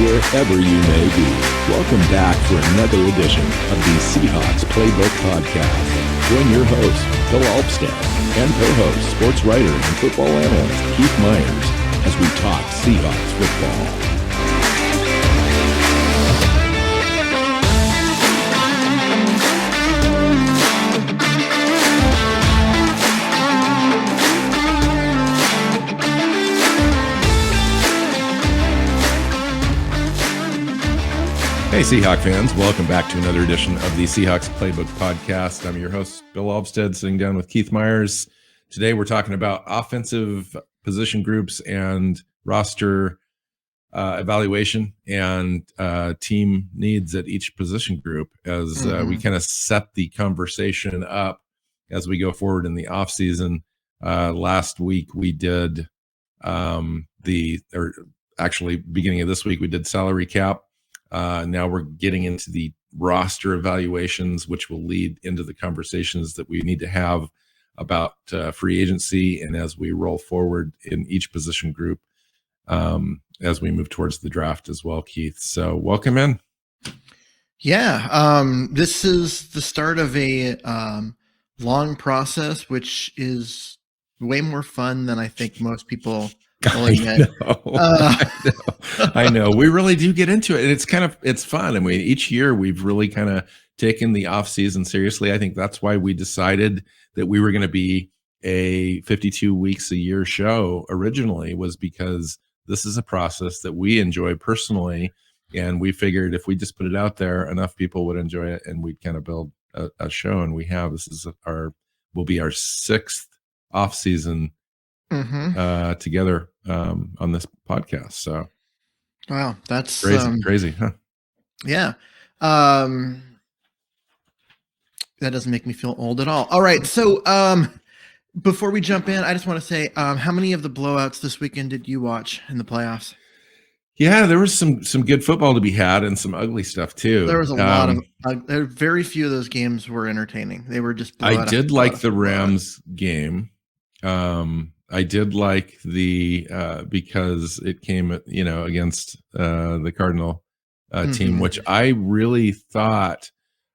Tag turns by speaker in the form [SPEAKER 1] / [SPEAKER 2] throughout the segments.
[SPEAKER 1] wherever you may be. Welcome back for another edition of the Seahawks Playbook Podcast. Join your host, Bill Alvstad, and co-host, sports writer and football analyst Keith Myers, as we talk Seahawks football. Hey, Seahawk fans. Welcome back to another edition of the Seahawks Playbook Podcast. I'm your host, Bill Alvstad, sitting down with Keith Myers. Today, we're talking about offensive position groups and roster evaluation and team needs at each position group as we kind of set the conversation up as we go forward in the offseason. Last week, we did beginning of this week, we did salary cap. Now we're getting into the roster evaluations, which will lead into the conversations that we need to have about free agency and as we roll forward in each position group as we move towards the draft as well, Keith. So welcome in.
[SPEAKER 2] Yeah, this is the start of a long process, which is way more fun than I think most people
[SPEAKER 1] I know. We really do get into it. And it's fun. I mean, each year we've really kind of taken the off season seriously. I think that's why we decided that we were going to be a 52 weeks a year show originally, was because this is a process that we enjoy personally. And we figured if we just put it out there, enough people would enjoy it and we'd kind of build a show. And will be our sixth off season together on this podcast. So
[SPEAKER 2] wow, that's
[SPEAKER 1] crazy, huh?
[SPEAKER 2] Yeah. That doesn't make me feel old at all. All right, so before we jump in, I just want to say, how many of the blowouts this weekend did you watch in the playoffs?
[SPEAKER 1] Yeah, there was some good football to be had and some ugly stuff too.
[SPEAKER 2] There was a lot of very few of those games were entertaining. They were just
[SPEAKER 1] I did like the Rams game. I did like the because it came, against the Cardinal team, which I really thought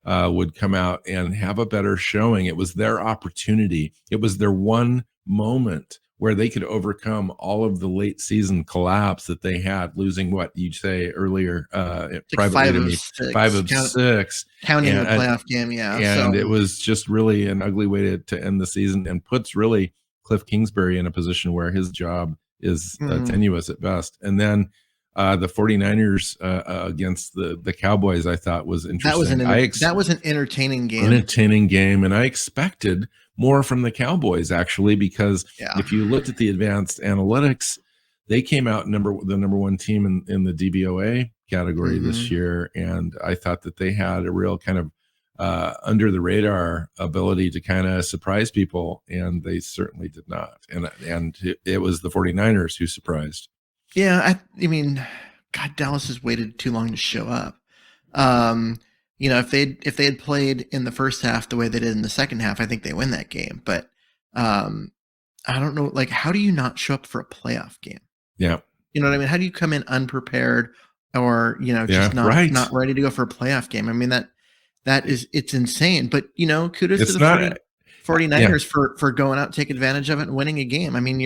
[SPEAKER 1] would come out and have a better showing. It was their opportunity. It was their one moment where they could overcome all of the late season collapse that they had, losing what you'd say earlier, privately to me, 5 of 6,
[SPEAKER 2] counting the playoff game. Yeah,
[SPEAKER 1] and it was just really an ugly way to end the season, and puts really Cliff Kingsbury in a position where his job is tenuous at best. And then the 49ers against the Cowboys, I thought was interesting.
[SPEAKER 2] That was an entertaining game.
[SPEAKER 1] And I expected more from the Cowboys, actually, because if you looked at the advanced analytics, they came out the number one team in the DVOA category this year. And I thought that they had a real kind of under the radar ability to kind of surprise people, and they certainly did not. And it was the 49ers who surprised.
[SPEAKER 2] Yeah, I mean, God, Dallas has waited too long to show up. If they had played in the first half the way they did in the second half, I think they win that game. But I don't know, like, how do you not show up for a playoff game?
[SPEAKER 1] Yeah,
[SPEAKER 2] you know what I mean? How do you come in unprepared or just not ready to go for a playoff game? I mean, it's insane, but kudos to the 49ers for going out, take advantage of it and winning a game. I mean,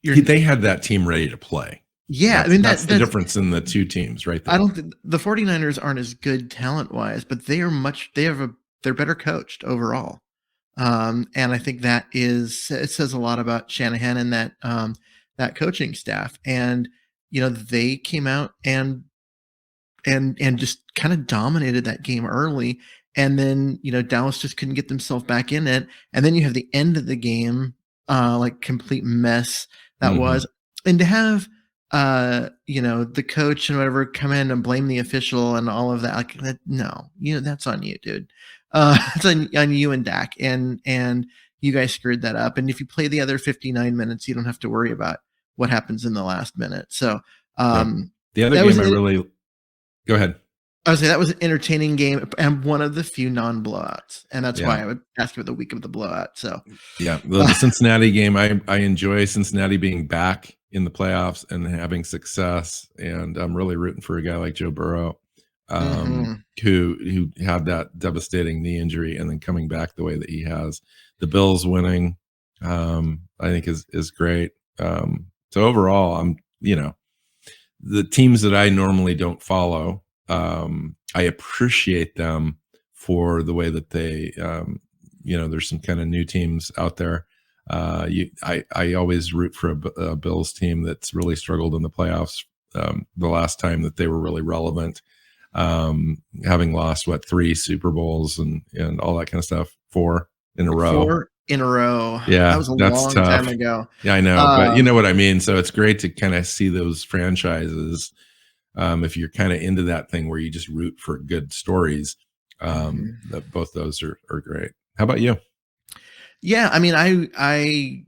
[SPEAKER 1] they had that team ready to play.
[SPEAKER 2] Yeah.
[SPEAKER 1] That's the difference in the two teams right there.
[SPEAKER 2] I don't think the 49ers aren't as good talent wise, but they're better coached overall. And I think it says a lot about Shanahan and that coaching staff. And, they came out and just kind of dominated that game early. And then, Dallas just couldn't get themselves back in it. And then you have the end of the game, like complete mess that was. And to have, the coach and whatever come in and blame the official and all of that, like that, no, that's on you, dude. It's on you and Dak. And you guys screwed that up. And if you play the other 59 minutes, you don't have to worry about what happens in the last minute. So,
[SPEAKER 1] the other game go ahead.
[SPEAKER 2] I would say that was an entertaining game and one of the few non-blowouts. And that's why I would ask you about the week of the blowout. So
[SPEAKER 1] the Cincinnati game, I enjoy Cincinnati being back in the playoffs and having success. And I'm really rooting for a guy like Joe Burrow, who had that devastating knee injury and then coming back the way that he has. The Bills winning, I think is great. So overall, I'm, the teams that I normally don't follow, I appreciate them for the way that they, there's some kind of new teams out there. I always root for a Bills team that's really struggled in the playoffs. The last time that they were really relevant, having lost 3 Super Bowls and all that kind of stuff, 4 in a row.
[SPEAKER 2] 4 in a row.
[SPEAKER 1] Yeah,
[SPEAKER 2] that was a long
[SPEAKER 1] tough.
[SPEAKER 2] time ago.
[SPEAKER 1] Yeah, I know, but you know what I mean. So it's great to kind of see those franchises. If you're kind of into that thing where you just root for good stories, that both those are great. How about you?
[SPEAKER 2] Yeah, I mean, I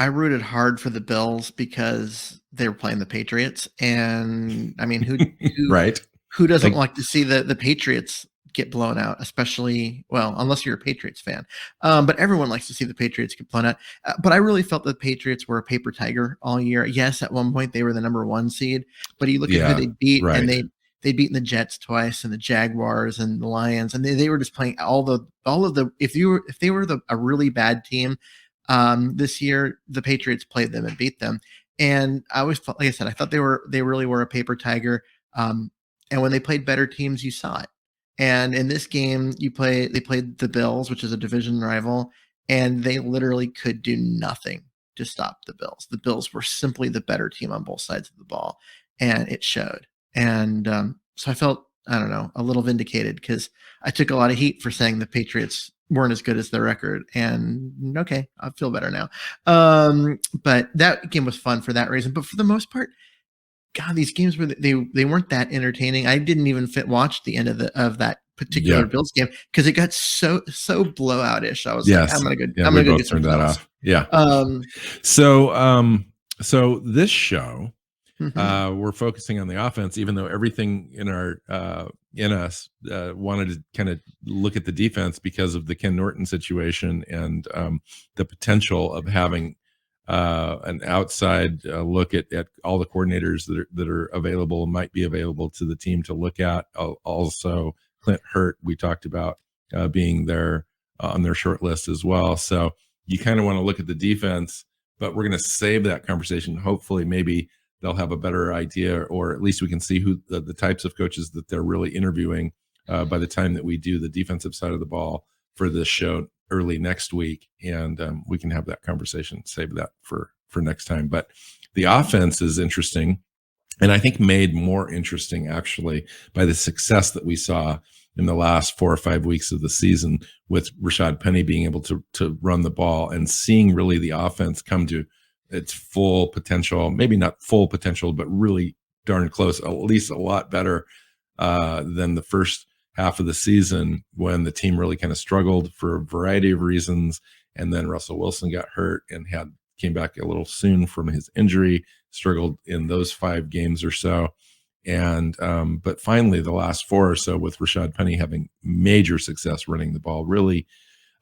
[SPEAKER 2] rooted hard for the Bills because they were playing the Patriots, and I mean, who
[SPEAKER 1] right?
[SPEAKER 2] Who doesn't like to see the Patriots get blown out, especially, well, unless you're a Patriots fan. But everyone likes to see the Patriots get blown out. But I really felt the Patriots were a paper tiger all year. Yes, at one point they were the number 1 seed, but you look at who they beat, and they beaten the Jets twice and the Jaguars and the Lions, and they were just playing all of the if they were a really bad team this year, the Patriots played them and beat them. And I always felt, like I said, I thought they really were a paper tiger. And when they played better teams, you saw it. And in this game, they played the Bills, which is a division rival, and they literally could do nothing to stop the Bills. The Bills were simply the better team on both sides of the ball, and it showed. And so I felt, I don't know, a little vindicated because I took a lot of heat for saying the Patriots weren't as good as their record. And okay, I feel better now. But that game was fun for that reason. But for the most part, God, these games were they weren't that entertaining. I didn't even watch the end of that particular Bills game because it got so blowout-ish. I was like, I'm gonna go get some
[SPEAKER 1] that off. Yeah. So this show, we're focusing on the offense, even though everything in us wanted to kind of look at the defense because of the Ken Norton situation and the potential of having an outside look at all the coordinators that are available, might be available to the team to look at. Also, Clint Hurt, we talked about being there on their short list as well. So you kind of want to look at the defense, but we're going to save that conversation. Hopefully, maybe they'll have a better idea, or at least we can see who the types of coaches that they're really interviewing by the time that we do the defensive side of the ball for this show early next week, and we can have that conversation, save that for next time. But the offense is interesting, and I think made more interesting actually by the success that we saw in the last 4 or 5 weeks of the season with Rashad Penny being able to run the ball and seeing really the offense come to its full potential, maybe not full potential, but really darn close, at least a lot better than the first half of the season when the team really kind of struggled for a variety of reasons. And then Russell Wilson got hurt and came back a little soon from his injury, struggled in those 5 games or so. And, but finally the last 4 or so with Rashad Penny having major success running the ball really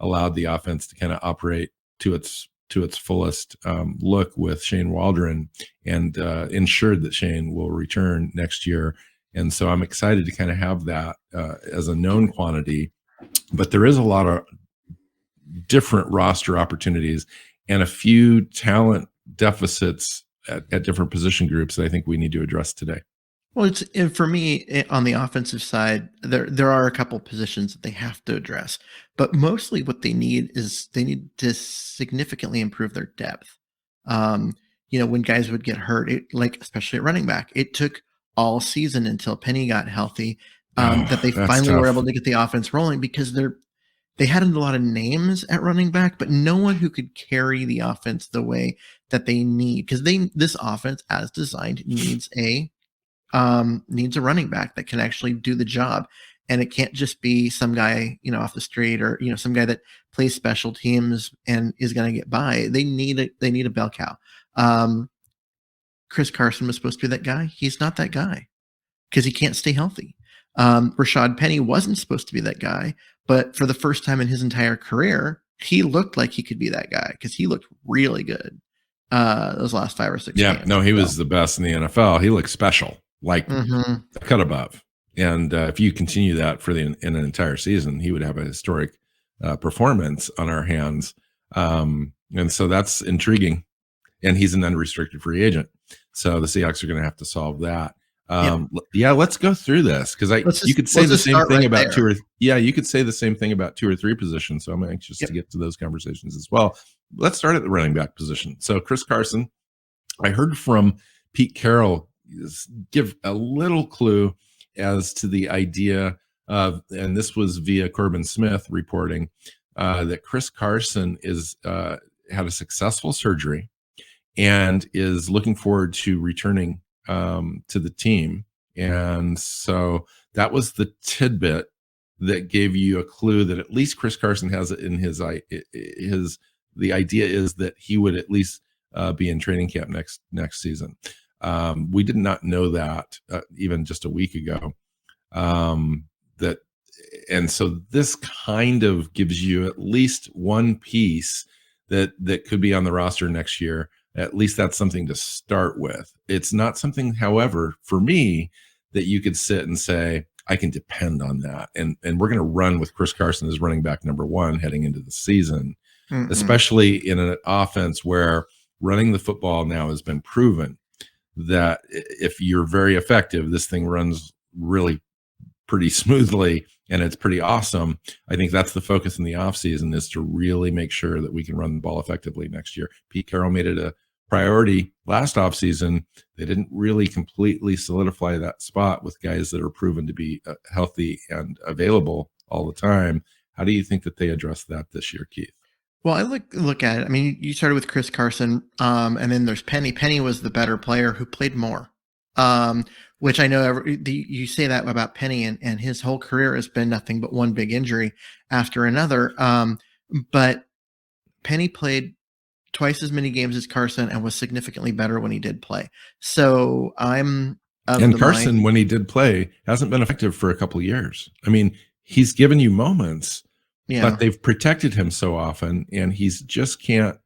[SPEAKER 1] allowed the offense to kind of operate to its fullest look with Shane Waldron, and ensured that Shane will return next year. And so I'm excited to kind of have that as a known quantity, but there is a lot of different roster opportunities and a few talent deficits at different position groups that I think we need to address today.
[SPEAKER 2] Well, for me on the offensive side, there are a couple positions that they have to address, but mostly what they need to significantly improve their depth. When guys would get hurt, especially at running back, it took all season until Penny got healthy that they finally were able to get the offense rolling, because they had a lot of names at running back, but no one who could carry the offense the way that they need, because this offense as designed needs a running back that can actually do the job. And it can't just be some guy, off the street, or, some guy that plays special teams and is going to get by. They need a bell cow. Chris Carson was supposed to be that guy. He's not that guy because he can't stay healthy. Rashad Penny wasn't supposed to be that guy, but for the first time in his entire career, he looked like he could be that guy because he looked really good. those last 5 or 6
[SPEAKER 1] Yeah,
[SPEAKER 2] games.
[SPEAKER 1] no, he was the best in the NFL. He looked special, like
[SPEAKER 2] Mhm.
[SPEAKER 1] a cut above. And if you continue that for in an entire season, he would have a historic performance on our hands. And so that's intriguing. And he's an unrestricted free agent. So the Seahawks are going to have to solve that. Yeah, let's go through this because you could say the same thing about you could say the same thing about 2 or 3 positions. So I'm anxious to get to those conversations as well. Let's start at the running back position. So Chris Carson, I heard from Pete Carroll give a little clue as to the idea of, and this was via Corbin Smith reporting, that Chris Carson is had a successful surgery and is looking forward to returning to the team. And so that was the tidbit that gave you a clue that at least Chris Carson has it in his the idea is that he would at least be in training camp next season. We did not know that even just a week ago. And so this kind of gives you at least one piece that could be on the roster next year. At least that's something to start with. It's not something, however, for me, that you could sit and say, I can depend on that. And we're going to run with Chris Carson as running back number 1 heading into the season, especially in an offense where running the football now has been proven that if you're very effective, this thing runs really pretty smoothly and it's pretty awesome. I think that's the focus in the offseason, is to really make sure that we can run the ball effectively next year. Pete Carroll made it a priority last offseason. They didn't really completely solidify that spot with guys that are proven to be healthy and available all the time. How do you think that they address that this year, Keith?
[SPEAKER 2] Well, I look at it. I mean, you started with Chris Carson, and then there's Penny. Penny was the better player who played more, which I know you say that about Penny, and his whole career has been nothing but one big injury after another. But Penny played twice as many games as Carson and was significantly better when he did play. So I'm
[SPEAKER 1] and Carson, when he did play, hasn't been effective for a couple of years. I mean, he's given you moments. Yeah. But they've protected him so often, and he's just can't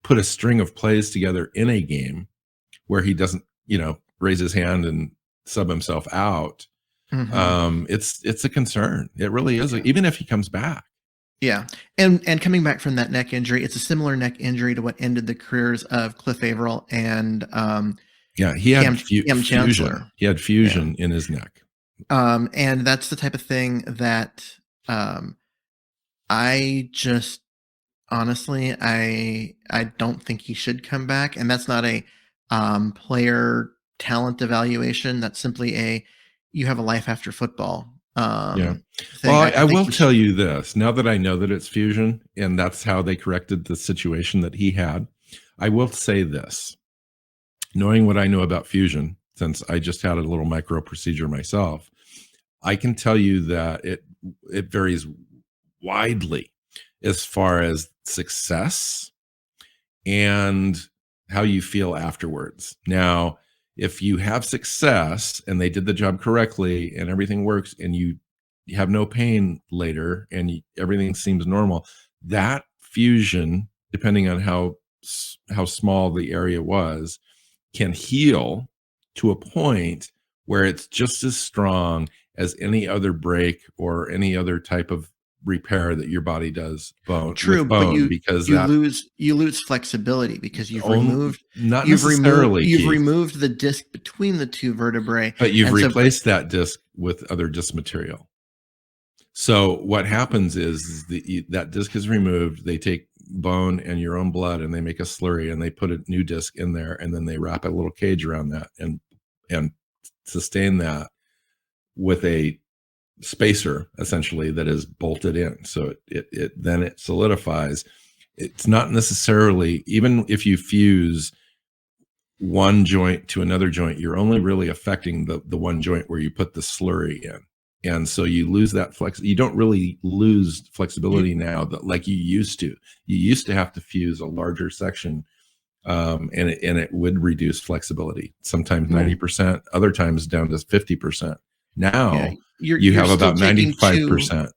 [SPEAKER 1] put a string of plays together in a game where he doesn't, raise his hand and sub himself out. It's a concern. It really is, even if he comes back.
[SPEAKER 2] Yeah, and coming back from that neck injury, it's a similar neck injury to what ended the careers of Cliff Averill and
[SPEAKER 1] he had fusion. He had fusion in his neck.
[SPEAKER 2] And that's the type of thing that. I just honestly, I don't think he should come back, and that's not a player talent evaluation. That's simply you have a life after football. Thing.
[SPEAKER 1] Well, I will tell you this. Now that I know that it's fusion, and that's how they corrected the situation that he had, I will say this. Knowing what I know about fusion, since I just had a little micro procedure myself, I can tell you that it varies widely as far as success and how you feel afterwards. Now, if you have success and they did the job correctly and everything works and you have no pain later and everything seems normal, that fusion, depending on how small the area was, can heal to a point where it's just as strong as any other break or any other type of repair that your body does bone.
[SPEAKER 2] True,
[SPEAKER 1] bone,
[SPEAKER 2] but
[SPEAKER 1] because
[SPEAKER 2] you lose flexibility because you've removed the disc between the two vertebrae,
[SPEAKER 1] but you've replaced that disc with other disc material. So what happens is that disc is removed. They take bone and your own blood and they make a slurry and they put a new disc in there, and then they wrap a little cage around that and sustain that with a spacer essentially that is bolted in. So it then solidifies. It's not necessarily, even if you fuse one joint to another joint, you're only really affecting the one joint where you put the slurry in. And so you lose that you don't really lose flexibility now like you used to. You used to have to fuse a larger section, and it would reduce flexibility, sometimes 90%, other times down to 50%. Now you have about 95%.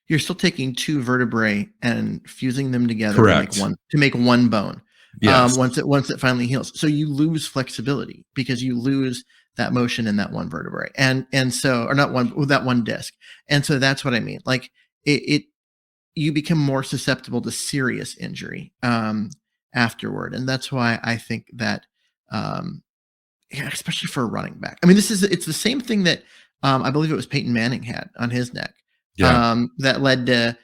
[SPEAKER 2] You're still taking two vertebrae and fusing them together.
[SPEAKER 1] Correct.
[SPEAKER 2] to make one bone.
[SPEAKER 1] Yes.
[SPEAKER 2] once it finally heals. So you lose flexibility because you lose that motion in that one vertebrae, and so, or not one, that one disc. And so that's what I mean. Like it you become more susceptible to serious injury afterward, and that's why I think that yeah, especially for a running back. I mean, it's the same thing that I believe it was Peyton Manning had on his neck.
[SPEAKER 1] Yeah.
[SPEAKER 2] That led to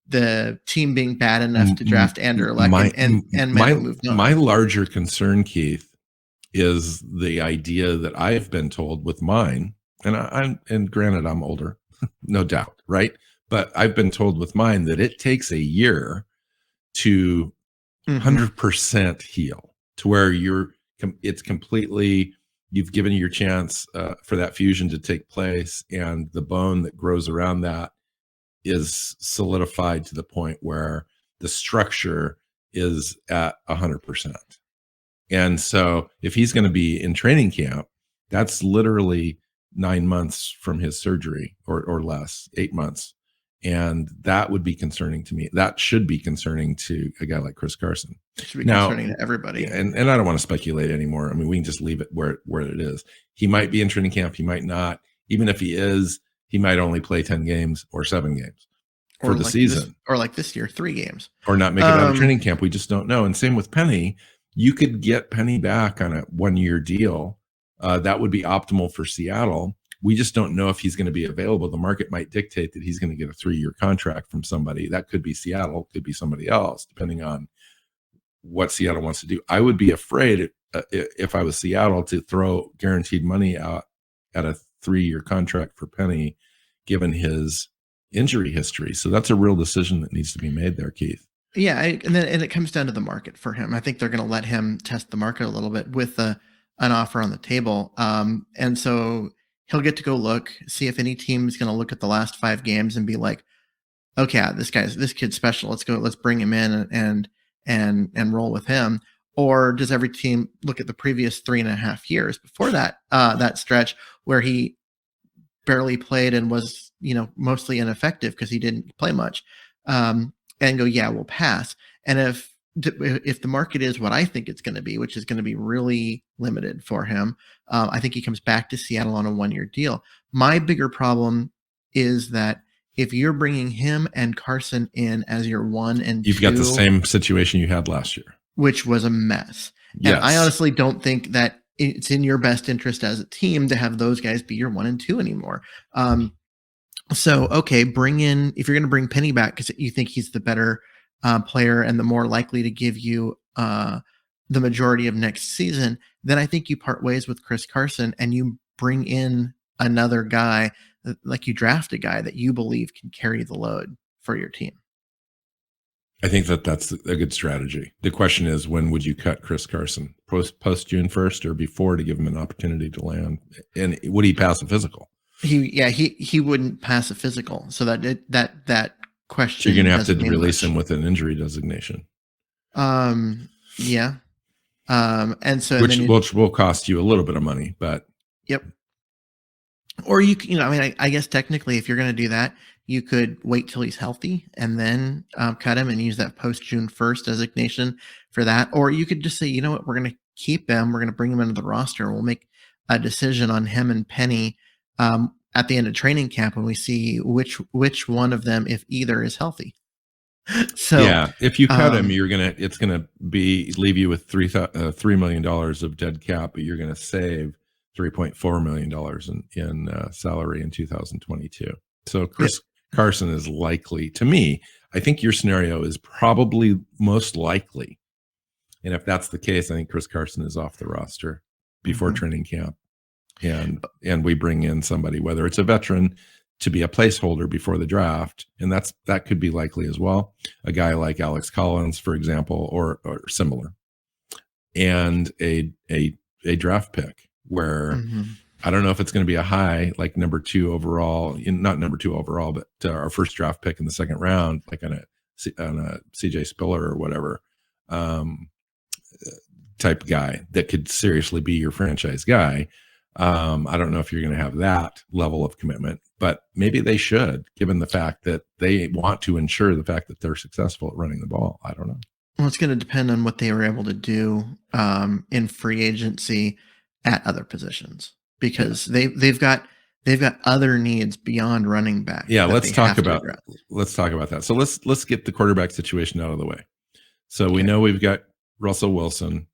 [SPEAKER 2] the team being bad enough to draft Andrew Luck and Manning moved on.
[SPEAKER 1] My larger concern, Keith, is the idea that I've been told with mine, and granted I'm older, no doubt, right? But I've been told with mine that it takes a year to 100% heal, to where it's completely, you've given your chance for that fusion to take place, and the bone that grows around that is solidified to the point where the structure is at 100%. And so if he's going to be in training camp, that's literally 9 months from his surgery, or less, 8 months. And that would be concerning to me. That should be concerning to a guy like Chris Carson.
[SPEAKER 2] It should be concerning to everybody.
[SPEAKER 1] And I don't want to speculate anymore. I mean, we can just leave it where it is. He might be in training camp. He might not. Even if he is, he might only play 10 games or 7 games for the season.
[SPEAKER 2] Or like this year, 3 games.
[SPEAKER 1] Or not make it out of training camp. We just don't know. And same with Penny. You could get Penny back on a 1-year deal. That would be optimal for Seattle. We just don't know if he's going to be available. The market might dictate that he's going to get a 3-year contract from somebody. That could be Seattle, could be somebody else, depending on what Seattle wants to do. I would be afraid if I was Seattle to throw guaranteed money out at a 3-year contract for Penny, given his injury history. So that's a real decision that needs to be made there, Keith.
[SPEAKER 2] Yeah, and it comes down to the market for him. I think they're going to let him test the market a little bit with an offer on the table. And so he'll get to go look, see if any team is going to look at the last 5 games and be like, okay, this kid's special. Let's bring him in and roll with him. Or does every team look at the previous 3.5 years before that stretch where he barely played and was, mostly ineffective because he didn't play much, and go, yeah, we'll pass. And if the market is what I think it's going to be, which is going to be really limited for him, I think he comes back to Seattle on a 1-year deal. My bigger problem is that if you're bringing him and Carson in as your 1 and 2,
[SPEAKER 1] you've got the same situation you had last year,
[SPEAKER 2] which was a mess. Yes. And I honestly don't think that it's in your best interest as a team to have those guys be your 1 and 2 anymore. So, okay, if you're going to bring Penny back because you think he's the better player and the more likely to give you the majority of next season, then I think you part ways with Chris Carson and you bring in another guy, like you draft a guy that you believe can carry the load for your team.
[SPEAKER 1] I think that's a good strategy. The question is, when would you cut Chris Carson? Post June 1st or before, to give him an opportunity to land? And would he pass a physical?
[SPEAKER 2] He wouldn't pass a physical. So that question.
[SPEAKER 1] So you're going to have to release him with an injury designation.
[SPEAKER 2] Yeah. And so
[SPEAKER 1] which will cost you a little bit of money, but
[SPEAKER 2] yep. Or I guess technically, if you're going to do that, you could wait till he's healthy and then cut him and use that post June 1st designation for that. Or you could just say, you know what, we're going to keep him. We're going to bring him into the roster. And we'll make a decision on him and Penny at the end of training camp when we see which one of them, if either, is healthy. So
[SPEAKER 1] yeah, if you cut him, it's gonna leave you with $3 million of dead cap, but you're gonna save $3.4 million in salary in 2022. So Chris Carson is likely, to me, I think your scenario is probably most likely. And if that's the case, I think Chris Carson is off the roster before training camp. And we bring in somebody, whether it's a veteran, to be a placeholder before the draft, and that could be likely as well. A guy like Alex Collins, for example, or similar, and a draft pick where I don't know if it's going to be a high, like number 2 overall, not number 2 overall, but our first draft pick in the 2nd round, like on a CJ Spiller or whatever type guy that could seriously be your franchise guy. I don't know if you're going to have that level of commitment, but maybe they should, given the fact that they want to ensure the fact that they're successful at running the ball. I don't know.
[SPEAKER 2] Well, it's going to depend on what they were able to do in free agency at other positions, because they've got other needs beyond running back.
[SPEAKER 1] Yeah,
[SPEAKER 2] that
[SPEAKER 1] let's
[SPEAKER 2] they
[SPEAKER 1] talk
[SPEAKER 2] have to
[SPEAKER 1] about
[SPEAKER 2] address.
[SPEAKER 1] that. So let's get the quarterback situation out of the way. So we know we've got Russell Wilson.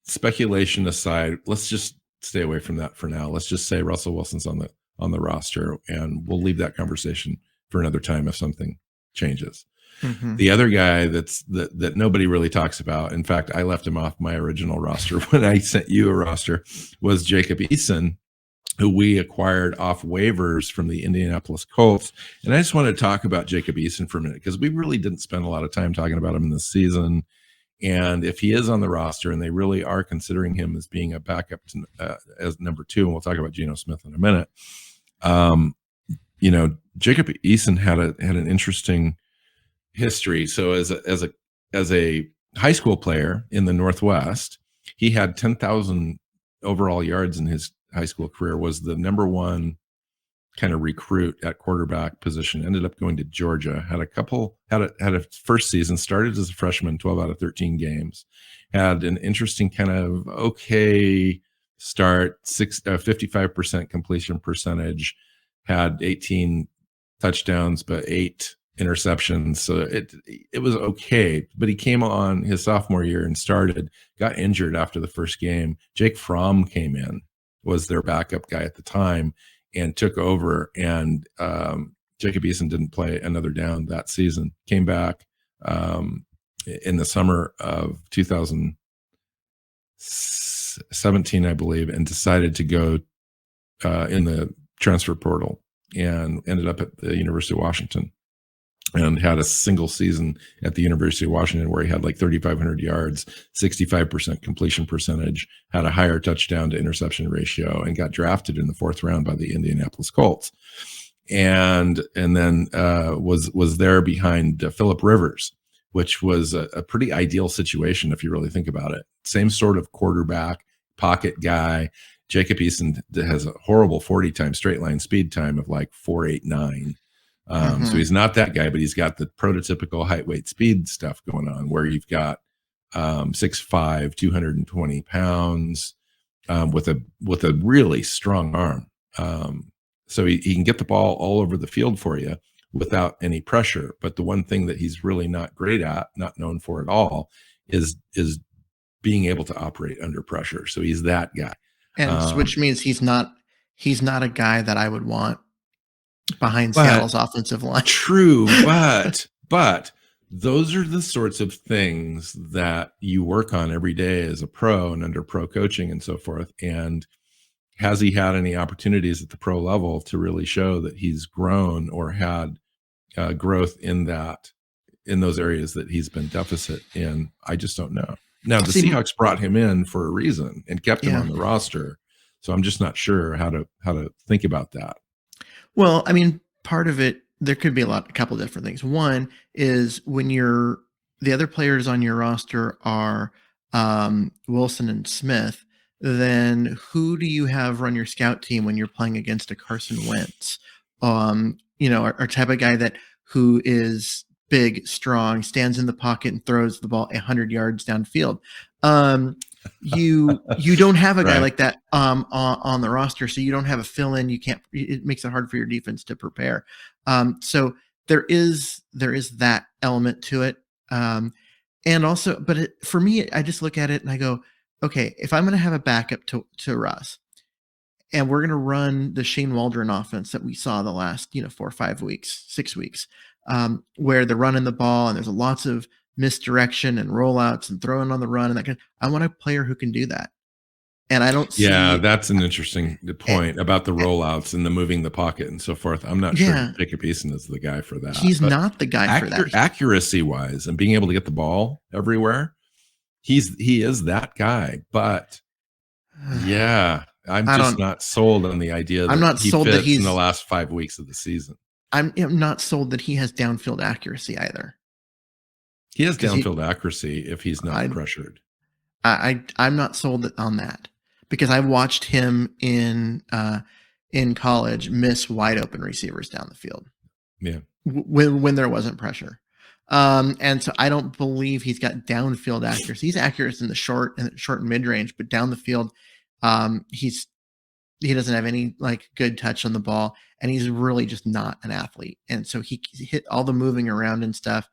[SPEAKER 1] Speculation aside, let's just stay away from that for now. Let's just say Russell Wilson's on the roster, and we'll leave that conversation for another time if something changes.
[SPEAKER 2] Mhm.
[SPEAKER 1] The other guy that nobody really talks about, in fact, I left him off my original roster when I sent you a roster, was Jacob Eason, who we acquired off waivers from the Indianapolis Colts. And I just want to talk about Jacob Eason for a minute, because we really didn't spend a lot of time talking about him in this season. And if he is on the roster and they really are considering him as being a backup as number 2, and we'll talk about Geno Smith in a minute, Jacob Eason had an interesting history. So as a high school player in the Northwest, he had 10,000 overall yards in his high school career, was the number 1 kind of recruit at quarterback position, ended up going to Georgia, had a first season, started as a freshman, 12 out of 13 games, had an interesting kind of okay start, 55% completion percentage, had 18 touchdowns, but 8 interceptions. So it was okay, but he came on his sophomore year and got injured after the first game. Jake Fromm came in, was their backup guy at the time, and took over. And Jacob Eason didn't play another down that season. Came back in the summer of 2017, I believe, and decided to go in the transfer portal, and ended up at the University of Washington, and had a single season at the University of Washington where he had like 3,500 yards, 65% completion percentage, had a higher touchdown to interception ratio, and got drafted in the 4th round by the Indianapolis Colts. And then was there behind Phillip Rivers, which was a pretty ideal situation if you really think about it. Same sort of quarterback, pocket guy. Jacob Eason has a horrible 40 time straight line speed time of like 4.89. So he's not that guy, but he's got the prototypical height, weight, speed stuff going on, where you've got 6'5", 220 pounds, with a really strong arm. So he can get the ball all over the field for you without any pressure. But the one thing that he's really not great at, not known for at all, is being able to operate under pressure. So he's that guy.
[SPEAKER 2] And which means he's not a guy that I would want behind Seattle's offensive line.
[SPEAKER 1] True, but those are the sorts of things that you work on every day as a pro and under pro coaching and so forth. And has he had any opportunities at the pro level to really show that he's grown or had growth in those areas that he's been deficit in? I just don't know. Now, the Seahawks brought him in for a reason and kept him on the roster. So I'm just not sure how to think about that.
[SPEAKER 2] Well, I mean, part of it, there could be a couple different things. One is when the other players on your roster are Wilson and Smith, then who do you have run your scout team when you're playing against a Carson Wentz? Or type of guy who is big, strong, stands in the pocket and throws the ball 100 yards downfield. You don't have a guy like that on the roster, so you don't have a fill-in. It makes it hard for your defense to prepare. So there is that element to it. And also, but for me, I just look at it and I go, okay, if I'm going to have a backup to Russ, and we're going to run the Shane Waldron offense that we saw the last 4 or 5 weeks, 6 weeks, where they're running the ball and there's lots of misdirection and rollouts and throwing on the run and that kind of, I want a player who can do that. And I don't see.
[SPEAKER 1] Yeah, that's an interesting point about the rollouts and the moving the pocket and so forth. I'm not sure Jacob Eason is the guy for that.
[SPEAKER 2] He's not the guy for that.
[SPEAKER 1] Accuracy wise and being able to get the ball everywhere, he is that guy. But yeah, I'm just not sold on the idea that I'm not sold that he's in the last 5 weeks of the season.
[SPEAKER 2] I'm not sold that he has downfield accuracy either.
[SPEAKER 1] He has downfield accuracy if he's not pressured.
[SPEAKER 2] I'm not sold on that, because I watched him in college miss wide open receivers down the field.
[SPEAKER 1] Yeah,
[SPEAKER 2] when there wasn't pressure. And so I don't believe he's got downfield accuracy. He's accurate in the short and mid range, but down the field, he doesn't have any like good touch on the ball, and he's really just not an athlete. And so he hit all the moving around and stuff.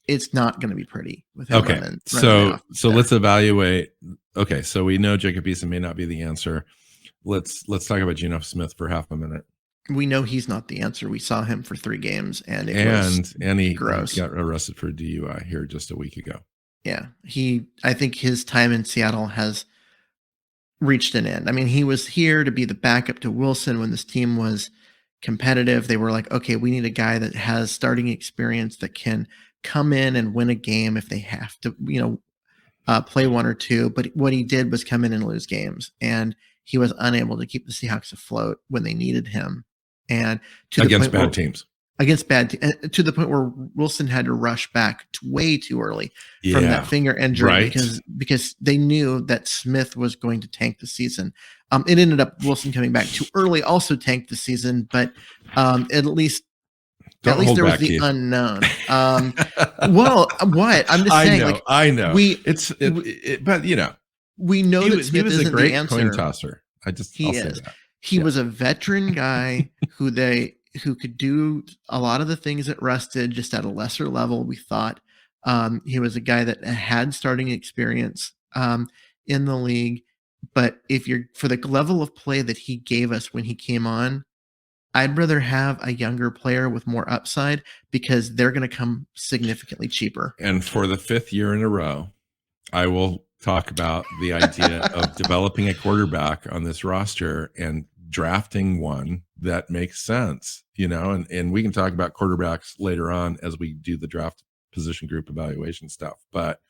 [SPEAKER 2] It's not going to be pretty with him.
[SPEAKER 1] Okay. So let's evaluate. Okay. So we know Jacob Eason may not be the answer. Let's talk about Geno Smith for half a minute.
[SPEAKER 2] We know he's not the answer. We saw him for 3 games, and he gross.
[SPEAKER 1] Got arrested for DUI here just a week ago.
[SPEAKER 2] Yeah. I think his time in Seattle has reached an end. I mean, he was here to be the backup to Wilson when this team was competitive. They were like, okay, we need a guy that has starting experience that can come in and win a game if they have to, play 1 or 2. But what he did was come in and lose games, and he was unable to keep the Seahawks afloat when they needed him. And to
[SPEAKER 1] against bad teams.
[SPEAKER 2] Against bad to the point where Wilson had to rush back way too early from that finger injury,
[SPEAKER 1] right?
[SPEAKER 2] because they knew that Smith was going to tank the season. It ended up Wilson coming back too early, also tanked the season, but at least there was the unknown. Well, what I'm just saying,
[SPEAKER 1] I know but
[SPEAKER 2] we know that Smith
[SPEAKER 1] was
[SPEAKER 2] isn't
[SPEAKER 1] a great
[SPEAKER 2] the answer.
[SPEAKER 1] Coin tosser. I'll say that.
[SPEAKER 2] He was a veteran guy who could do a lot of the things that rusted just at a lesser level. We thought he was a guy that had starting experience in the league, but if you're for the level of play that he gave us when he came on, I'd rather have a younger player with more upside because they're going to come significantly cheaper.
[SPEAKER 1] And for the 5th year in a row, I will talk about the idea of developing a quarterback on this roster and drafting one that makes sense, and we can talk about quarterbacks later on as we do the draft position group evaluation stuff. But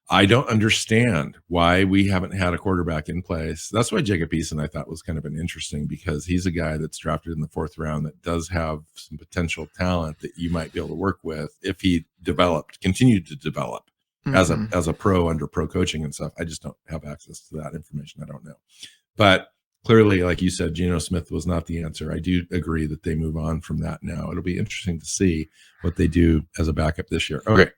[SPEAKER 1] I don't understand why we haven't had a quarterback in place. That's why Jacob Eason I thought was kind of an interesting, because he's a guy that's drafted in the 4th round that does have some potential talent that you might be able to work with if he continued to develop as a pro under pro coaching and stuff. I just don't have access to that information. I don't know. But clearly, like you said, Geno Smith was not the answer. I do agree that they move on from that now. It'll be interesting to see what they do as a backup this year. Okay.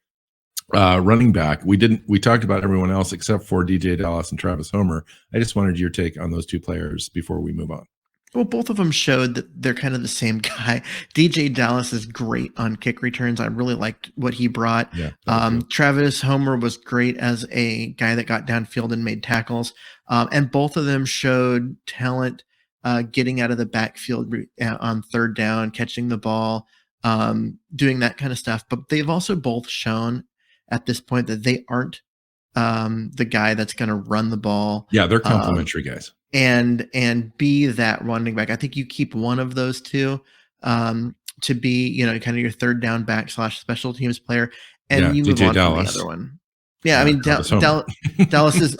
[SPEAKER 1] Running back. We talked about everyone else except for DJ Dallas and Travis Homer. I just wanted your take on those 2 players before we move on.
[SPEAKER 2] Well, both of them showed that they're kind of the same guy. DJ Dallas is great on kick returns. I really liked what he brought.
[SPEAKER 1] Yeah,
[SPEAKER 2] Travis Homer was great as a guy that got downfield and made tackles. And both of them showed talent getting out of the backfield on 3rd down, catching the ball, doing that kind of stuff. But they've also both shown at this point that they aren't the guy that's going to run the ball.
[SPEAKER 1] Yeah, they're complementary guys.
[SPEAKER 2] And be that running back. I think you keep one of those 2 to be, kind of your 3rd down back / special teams player, and you move
[SPEAKER 1] DJ
[SPEAKER 2] on
[SPEAKER 1] Dallas.
[SPEAKER 2] from the other one. Yeah, I mean Dallas is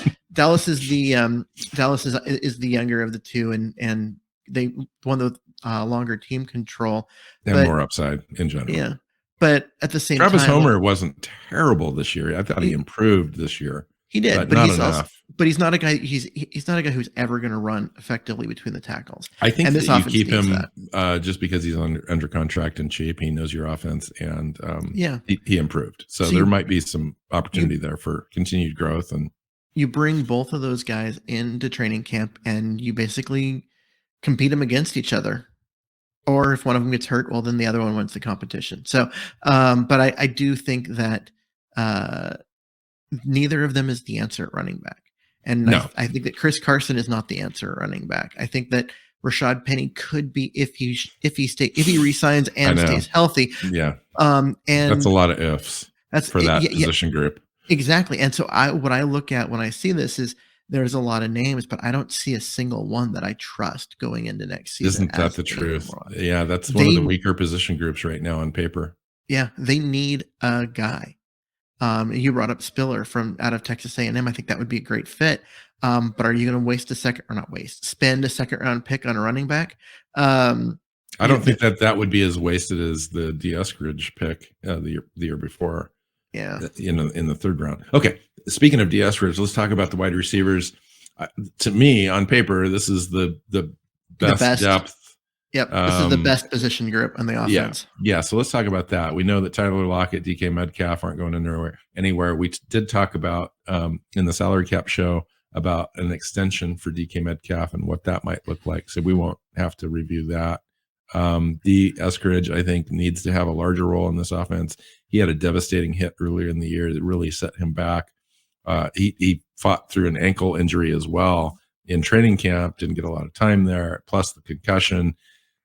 [SPEAKER 2] the younger of the 2, and they won the longer team control
[SPEAKER 1] and more upside in general.
[SPEAKER 2] Yeah, but at the same time,
[SPEAKER 1] Travis Homer wasn't terrible this year. I thought he improved this year.
[SPEAKER 2] He did,
[SPEAKER 1] but he's enough.
[SPEAKER 2] But he's not a guy. He's not a guy who's ever going to run effectively between the tackles.
[SPEAKER 1] I think that you keep him just because he's under contract and cheap. He knows your offense, and he improved. So there might be some opportunity there for continued growth. And
[SPEAKER 2] you bring both of those guys into training camp, and you basically compete them against each other. Or if one of them gets hurt, well, then the other one wins the competition. So, but I do think that neither of them is the answer at running back. And no. I think that Chris Carson is not the answer at running back. I think that Rashad Penny could be if he resigns and stays healthy.
[SPEAKER 1] Yeah.
[SPEAKER 2] And
[SPEAKER 1] that's a lot of ifs for that position group.
[SPEAKER 2] Exactly. And so what I look at when I see this is there's a lot of names, but I don't see a single one that I trust going into next season.
[SPEAKER 1] Isn't that the truth? Yeah, that's one of the weaker position groups right now on paper.
[SPEAKER 2] Yeah, they need a guy. You brought up Spiller from out of Texas A&M. I think that would be a great fit. But are you going to spend a 2nd round pick on a running back? I
[SPEAKER 1] don't think that would be as wasted as the Eskridge pick the year before.
[SPEAKER 2] Yeah,
[SPEAKER 1] in the 3rd round. Okay, speaking of Eskridge, let's talk about the wide receivers. To me, on paper, this is the best depth
[SPEAKER 2] Yep. This is the best position group on the offense.
[SPEAKER 1] Yeah. So let's talk about that. We know that Tyler Lockett, DK Metcalf aren't going anywhere. We did talk about in the salary cap show about an extension for DK Metcalf and what that might look like. So we won't have to review that. The Eskridge, I think, needs to have a larger role in this offense. He had a devastating hit earlier in the year that really set him back. He fought through an ankle injury as well in training camp, didn't get a lot of time there, plus the concussion.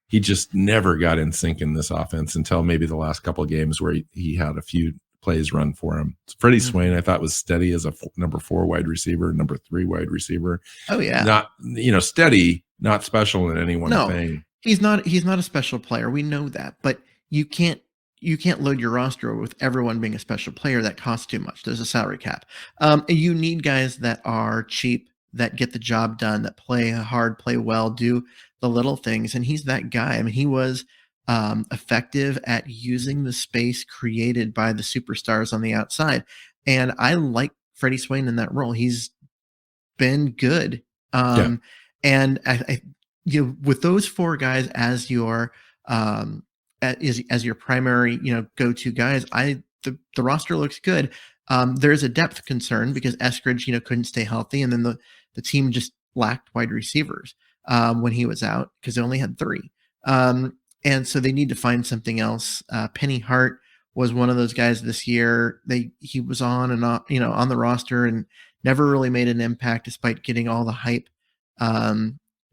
[SPEAKER 1] He just never got in sync in this offense until maybe the last couple of games where he had a few plays run for him. Freddie Swain, I thought, was steady as a number 4 wide receiver, number 3 wide receiver.
[SPEAKER 2] Oh yeah,
[SPEAKER 1] not steady, not special in any one thing.
[SPEAKER 2] He's not a special player. We know that, but you can't load your roster with everyone being a special player. That costs too much. There's a salary cap. You need guys that are cheap, that get the job done, that play hard, play well, do the little things. And he's that guy. I mean, he was effective at using the space created by the superstars on the outside. And I like Freddie Swain in that role. He's been good. And I with those 4 guys as your as your primary, go-to guys, the roster looks good. There's a depth concern because Eskridge, couldn't stay healthy, and then the team just lacked wide receivers when he was out because they only had 3. And so they need to find something else. Penny Hart was one of those guys this year. He was on and on, on the roster and never really made an impact despite getting all the hype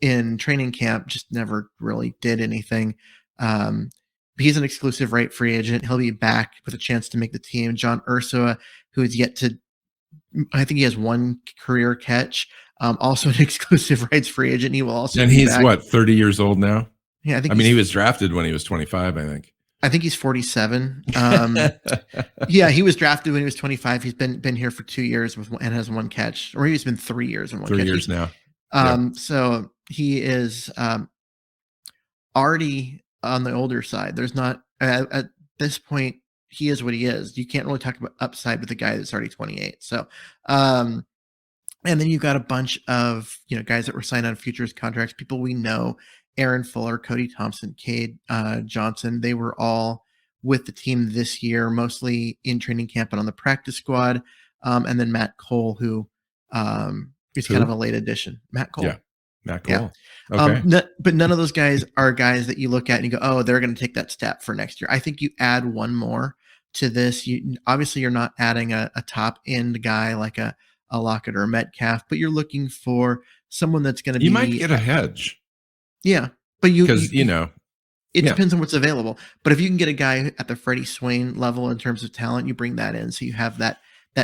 [SPEAKER 2] in training camp. Just never really did anything. He's an exclusive right free agent. He'll be back with a chance to make the team. John Ursua, who is yet to, I think he has 1 career catch. Also an exclusive rights free agent. He will also.
[SPEAKER 1] And he's back. 30 years old now?
[SPEAKER 2] Yeah, I
[SPEAKER 1] mean, he was drafted when he was 25, I think.
[SPEAKER 2] I think he's 47. Yeah, he was drafted when he was 25. He's been here for 2 years and has 1 catch, or he's been 3 years and 1 catch.
[SPEAKER 1] 3 years now.
[SPEAKER 2] So he is already on the older side. There's not at this point. He is what he is. You can't really talk about upside with a guy that's already 28. So, and then you've got a bunch of guys that were signed on futures contracts. People we know. Aaron Fuller, Cody Thompson, Cade Johnson, they were all with the team this year, mostly in training camp and on the practice squad. And then Matt Cole, who is kind of a late addition. Matt Cole.
[SPEAKER 1] Yeah, Matt Cole.
[SPEAKER 2] Yeah.
[SPEAKER 1] Okay.
[SPEAKER 2] But none of those guys are guys that you look at and you go, oh, they're going to take that step for next year. I think you add one more to this. Obviously, you're not adding a top end guy like a Lockett or a Metcalf, but you're looking for someone that's going to be.
[SPEAKER 1] You might get a hedge.
[SPEAKER 2] Yeah, but it
[SPEAKER 1] Yeah.
[SPEAKER 2] depends on what's available. But if you can get a guy at the Freddie Swain level in terms of talent, you bring that in. So you have that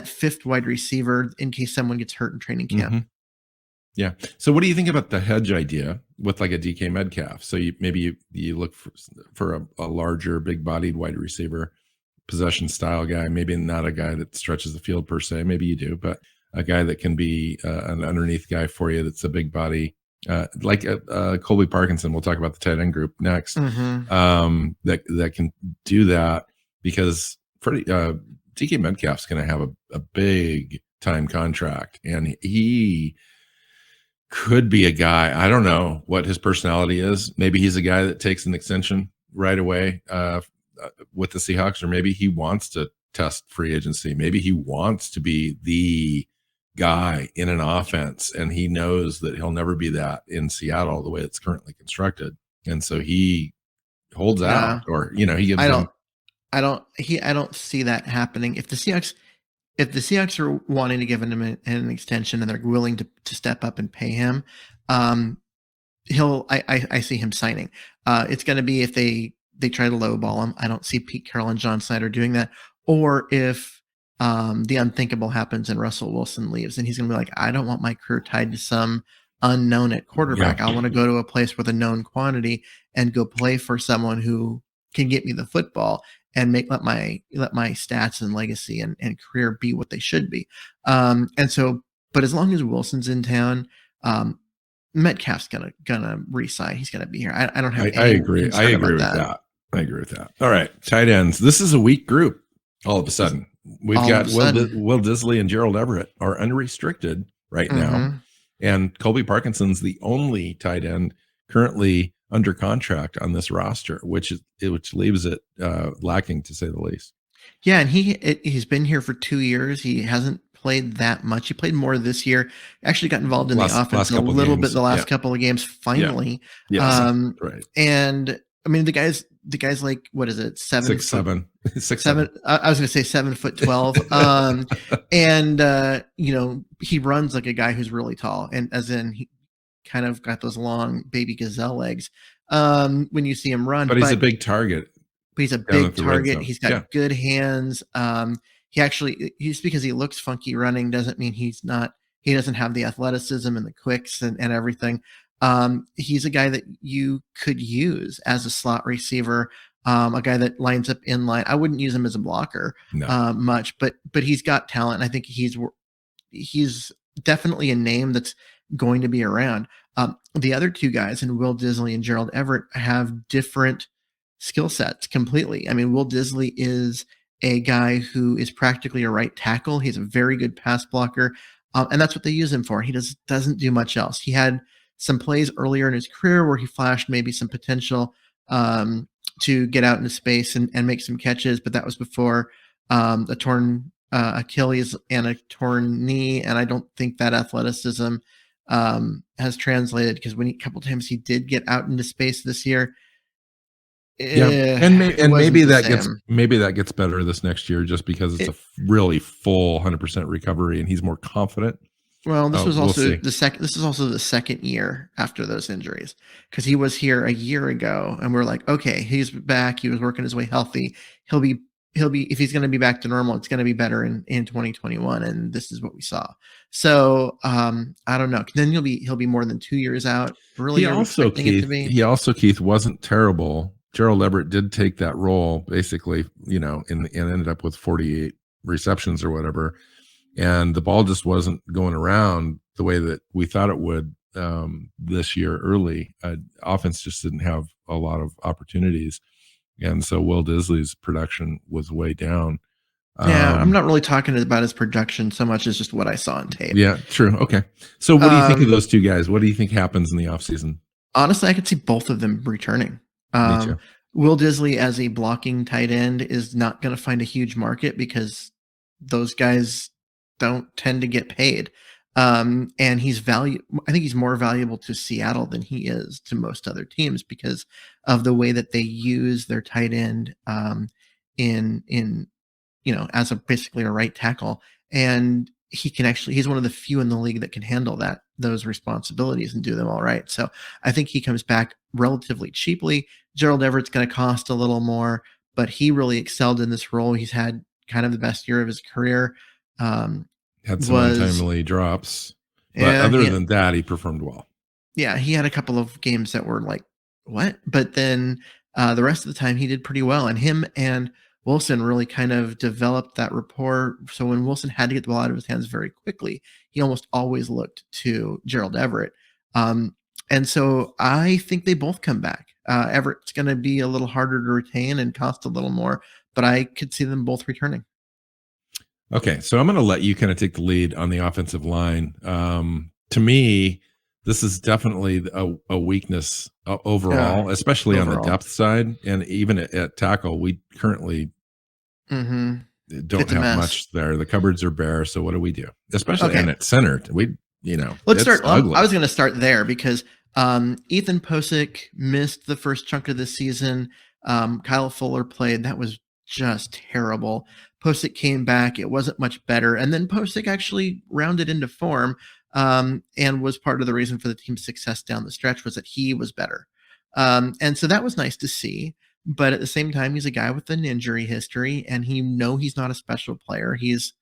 [SPEAKER 2] fifth wide receiver in case someone gets hurt in training camp.
[SPEAKER 1] Mm-hmm. Yeah. So what do you think about the hedge idea with like a DK Metcalf? So maybe you look for a larger, big-bodied wide receiver, possession style guy, maybe not a guy that stretches the field per se. Maybe you do, but a guy that can be an underneath guy for you that's a big body. Like Colby Parkinson, we'll talk about the tight end group next.
[SPEAKER 2] Mm-hmm.
[SPEAKER 1] That can do that because DK Metcalf's going to have a big time contract, and he could be a guy. I don't know what his personality is. Maybe he's a guy that takes an extension right away with the Seahawks, or maybe he wants to test free agency. Maybe he wants to be the guy in an offense, and he knows that he'll never be that in Seattle the way it's currently constructed, and so he holds out, or he gives.
[SPEAKER 2] I don't see that happening. If the Seahawks are wanting to give him an extension and they're willing to step up and pay him, I see him signing. It's going to be if they try to lowball him. I don't see Pete Carroll and John Snyder doing that, or if the unthinkable happens and Russell Wilson leaves, and he's going to be like, I don't want my career tied to some unknown at quarterback. I want to go to a place with a known quantity and go play for someone who can get me the football and let my stats and legacy and career be what they should be. And so, but as long as Wilson's in town, Metcalf's gonna re-sign. He's gonna be here. I don't have.
[SPEAKER 1] I agree. I agree with that. I agree with that. All right, tight ends. This is a weak group. All of a sudden, we've got Will Disley and Gerald Everett are unrestricted right now, and Colby Parkinson's the only tight end currently under contract on this roster, which leaves it lacking, to say the least.
[SPEAKER 2] Yeah, and he's been here for 2 years. He hasn't played that much. He played more this year. Actually got involved in the offense a little bit the last couple of games, finally.
[SPEAKER 1] Yeah. Right.
[SPEAKER 2] And I mean, the guy's like, what is it?
[SPEAKER 1] 6'7".
[SPEAKER 2] 6'7". I was going to say 7'12". And he runs like a guy who's really tall, and as in he kind of got those long baby gazelle legs when you see him run.
[SPEAKER 1] But he's a big target.
[SPEAKER 2] But he's a big target. He's got good hands. He's because he looks funky running doesn't mean he doesn't have the athleticism and the quicks and everything. He's a guy that you could use as a slot receiver, a guy that lines up in line. I wouldn't use him as a blocker much, but he's got talent. I think he's definitely a name that's going to be around. The other two guys, and Will Dissly and Gerald Everett, have different skill sets completely. I mean, Will Dissly is a guy who is practically a right tackle. He's a very good pass blocker, and that's what they use him for. He doesn't do much else. He had some plays earlier in his career where he flashed maybe some potential to get out into space and make some catches, but that was before a torn Achilles and a torn knee, and I don't think that athleticism has translated, because when a couple times he did get out into space this year.
[SPEAKER 1] And maybe that gets better this next year, just because it's a really full 100% recovery and he's more confident.
[SPEAKER 2] Well, this was also the second. This is also the second year after those injuries, because he was here a year ago, and we're like, okay, he's back. He was working his way healthy. He'll be if he's going to be back to normal, it's going to be better in 2021, and this is what we saw. So I don't know. Then he'll be more than 2 years out. Really,
[SPEAKER 1] he also Keith wasn't terrible. Gerald Everett did take that role basically, and ended up with 48 receptions or whatever. And the ball just wasn't going around the way that we thought it would this year early. Offense just didn't have a lot of opportunities. And so Will Dissly's production was way down.
[SPEAKER 2] I'm not really talking about his production so much as just what I saw on tape.
[SPEAKER 1] Yeah, true. Okay. So what do you think of those two guys? What do you think happens in the offseason?
[SPEAKER 2] Honestly, I could see both of them returning.
[SPEAKER 1] Me too.
[SPEAKER 2] Will Dissly as a blocking tight end is not going to find a huge market, because those guys don't tend to get paid. And I think he's more valuable to Seattle than he is to most other teams, because of the way that they use their tight end as basically a right tackle. And he's one of the few in the league that can handle those responsibilities and do them all right. So I think he comes back relatively cheaply. Gerald Everett's going to cost a little more, but he really excelled in this role. He's had kind of the best year of his career.
[SPEAKER 1] Had some untimely drops, but other than that, he performed well.
[SPEAKER 2] Yeah, he had a couple of games that were like, what? But then the rest of the time he did pretty well. And him and Wilson really kind of developed that rapport. So when Wilson had to get the ball out of his hands very quickly, he almost always looked to Gerald Everett. And so I think they both come back. Everett's going to be a little harder to retain and cost a little more, but I could see them both returning.
[SPEAKER 1] Okay, so I'm going to let you kind of take the lead on the offensive line. To me, this is definitely a weakness overall, especially on the depth side, and even at tackle, we currently don't have much there. The cupboards are bare, so what do we do? Especially and at center,
[SPEAKER 2] let's start. I was going to start there because Ethan Posik missed the first chunk of the season. Kyle Fuller played. That was just terrible. Posik came back. It wasn't much better. And then Posik actually rounded into form and was part of the reason for the team's success down the stretch, was that he was better. And so that was nice to see. But at the same time, he's a guy with an injury history, and he's not a special player. He's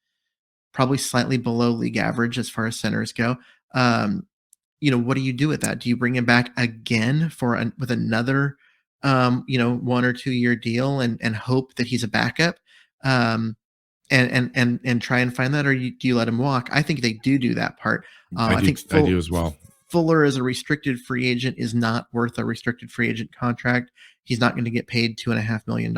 [SPEAKER 2] probably slightly below league average as far as centers go. What do you do with that? Do you bring him back again with another 1 or 2 year deal and hope that he's a backup and try and find that, or do you let him walk? I think they do that part. I do as well. Fuller as a restricted free agent is not worth a restricted free agent contract. He's not going to get paid $2.5 million.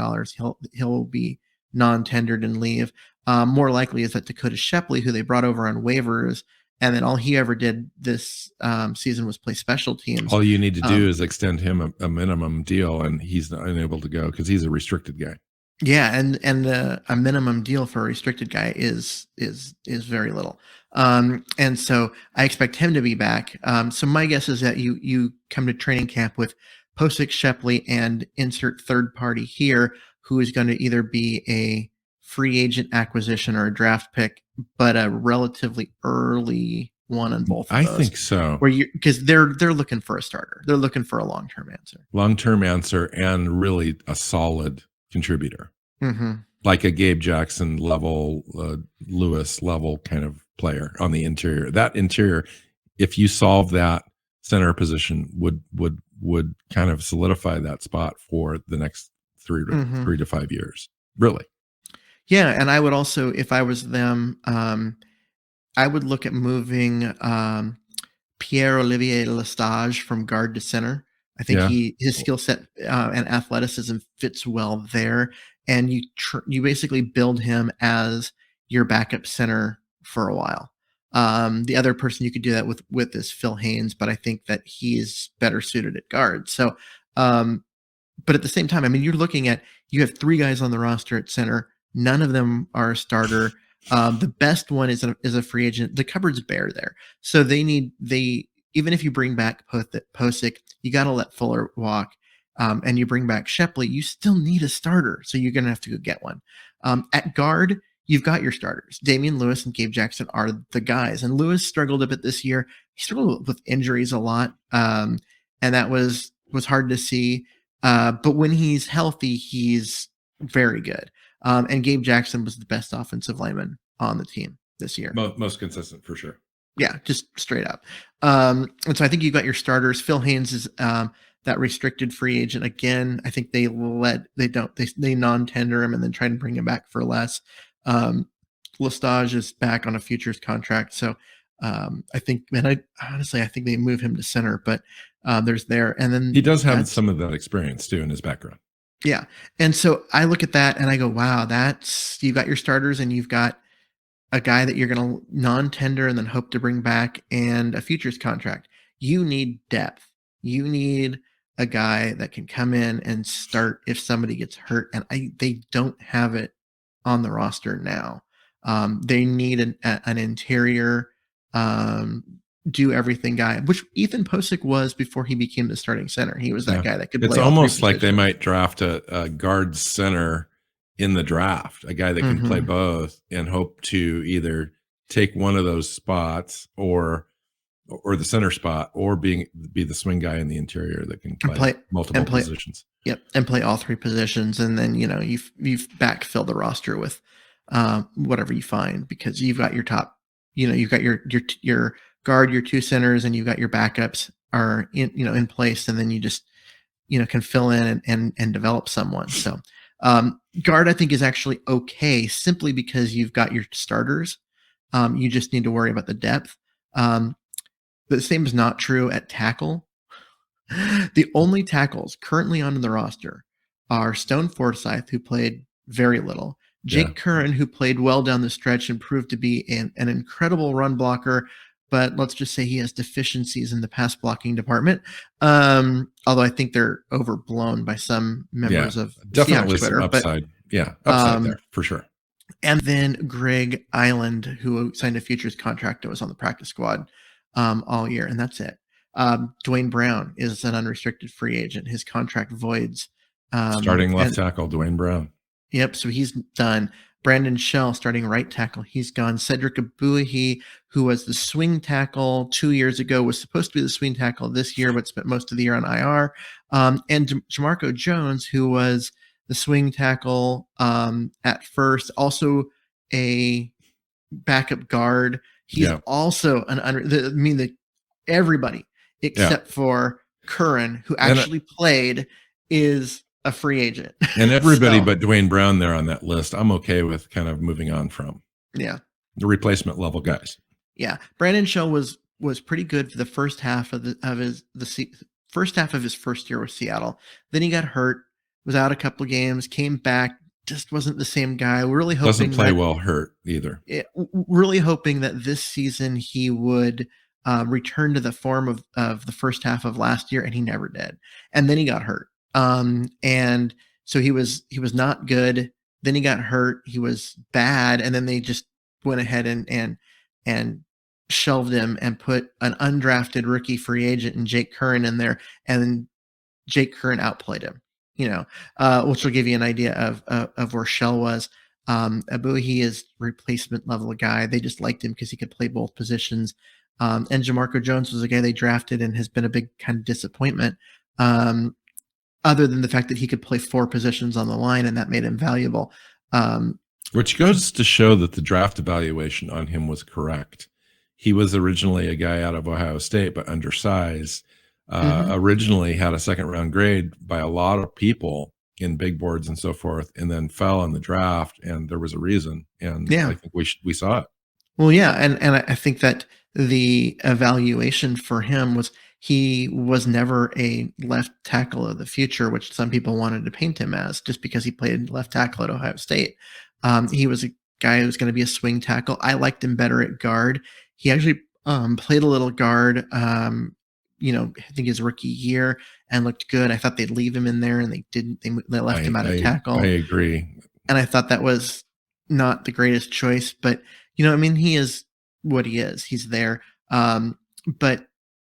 [SPEAKER 2] He'll be non-tendered and leave. More likely is that Dakota Shipley, who they brought over on waivers And then all he ever did this season was play special teams.
[SPEAKER 1] All you need to do is extend him a minimum deal, and he's not unable to go because he's a restricted guy.
[SPEAKER 2] Yeah, and a minimum deal for a restricted guy is very little. And so I expect him to be back. So my guess is that you come to training camp with Posik, Shipley, and insert third party here, who is going to either be a free agent acquisition or a draft pick, but a relatively early one on both of those.
[SPEAKER 1] I think so.
[SPEAKER 2] Because they're looking for a starter. They're looking for a long-term answer.
[SPEAKER 1] Long-term answer and really a solid contributor.
[SPEAKER 2] Mm-hmm.
[SPEAKER 1] Like a Gabe Jackson level, Lewis level kind of player on the interior. That interior, if you solve that center position, would kind of solidify that spot for the next 3 to 5 years. Really.
[SPEAKER 2] Yeah, and I would also, if I was them, I would look at moving Pierre-Olivier Lestage from guard to center. I think his skill set and athleticism fits well there, and you basically build him as your backup center for a while. The other person you could do that with is Phil Haynes, but I think that he's better suited at guard. So, but at the same time, I mean, you have 3 guys on the roster at center. None of them are a starter. The best one is a free agent. The cupboard's bare there. So even if you bring back Posik, you got to let Fuller walk. And you bring back Shipley, you still need a starter. So you're going to have to go get one. At guard, you've got your starters. Damian Lewis and Gabe Jackson are the guys. And Lewis struggled a bit this year. He struggled with injuries a lot. And that was hard to see. But when he's healthy, he's very good. And Gabe Jackson was the best offensive lineman on the team this year.
[SPEAKER 1] Most consistent for sure.
[SPEAKER 2] Yeah, just straight up. And so I think you've got your starters. Phil Haynes is that restricted free agent again. I think they non-tender him and then try and bring him back for less. Lestage is back on a futures contract. So I think they move him to center, but there's there. And then
[SPEAKER 1] he does have some of that experience too in his background.
[SPEAKER 2] Yeah. And so I look at that and I go, wow, you've got your starters and you've got a guy that you're going to non-tender and then hope to bring back and a futures contract. You need depth. You need a guy that can come in and start if somebody gets hurt. And they don't have it on the roster now. They need an interior, do everything guy, which Ethan Posik was before he became the starting center. He was that guy that could play.
[SPEAKER 1] It's almost like they might draft a guard center in the draft, a guy that can play both and hope to either take one of those spots or the center spot or be the swing guy in the interior that can play multiple positions.
[SPEAKER 2] Yep. And play all 3 positions. And then, you've backfill the roster with whatever you find, because you've got your top, you've got your guard, your 2 centers, and you've got your backups are in place, and then you just can fill in and develop someone. So guard I think is actually okay simply because you've got your starters. You just need to worry about the depth. The same is not true at tackle. The only tackles currently on the roster are Stone Forsythe, who played very little, Jake Curran, who played well down the stretch and proved to be an incredible run blocker, but let's just say he has deficiencies in the pass blocking department. Although I think they're overblown by some members of
[SPEAKER 1] definitely
[SPEAKER 2] Seahawks Twitter.
[SPEAKER 1] Upside. Upside there for sure.
[SPEAKER 2] And then Greg Island, who signed a futures contract and was on the practice squad all year, and that's it. Dwayne Brown is an unrestricted free agent. His contract voids.
[SPEAKER 1] Starting left tackle, Dwayne Brown.
[SPEAKER 2] Yep, so he's done. Brandon Shell, starting right tackle, he's gone. Cedric Abuahi, who was the swing tackle 2 years ago, was supposed to be the swing tackle this year, but spent most of the year on IR. And Jamarco Jones, who was the swing tackle at first, also a backup guard. He's also everybody except for Curran, who actually played, is a free agent.
[SPEAKER 1] And everybody but Dwayne Brown there on that list, I'm okay with kind of moving on from.
[SPEAKER 2] Yeah.
[SPEAKER 1] The replacement level guys.
[SPEAKER 2] Yeah. Brandon Shell was pretty good for the first half of his first half of his first year with Seattle. Then he got hurt, was out a couple of games, came back, just wasn't the same guy. We're really
[SPEAKER 1] Doesn't
[SPEAKER 2] hoping
[SPEAKER 1] play
[SPEAKER 2] that
[SPEAKER 1] well hurt either.
[SPEAKER 2] really hoping that this season he would return to the form of the first half of last year, and he never did. And then he got hurt. And so he was not good. Then he got hurt. He was bad, and then they just went ahead and shelved him and put an undrafted rookie free agent and Jake Curran in there, and Jake Curran outplayed him. Which will give you an idea of where Shell was. Abuhi is replacement level guy. They just liked him because he could play both positions. And Jamarco Jones was a guy they drafted and has been a big kind of disappointment. Other than the fact that he could play 4 positions on the line, and that made him valuable.
[SPEAKER 1] Which goes to show that the draft evaluation on him was correct. He was originally a guy out of Ohio State, but undersized. Originally had a second round grade by a lot of people in big boards and so forth, and then fell in the draft, and there was a reason. And I think we saw it.
[SPEAKER 2] Well, yeah, and I think that the evaluation for him was he was never a left tackle of the future, which some people wanted to paint him as, just because he played left tackle at Ohio State. He was a guy who was going to be a swing tackle. I liked him better at guard. He actually played a little guard, I think his rookie year, and looked good. I thought they'd leave him in there, and they didn't. They left him out of tackle.
[SPEAKER 1] I agree.
[SPEAKER 2] And I thought that was not the greatest choice, but he is what he is. He's there. But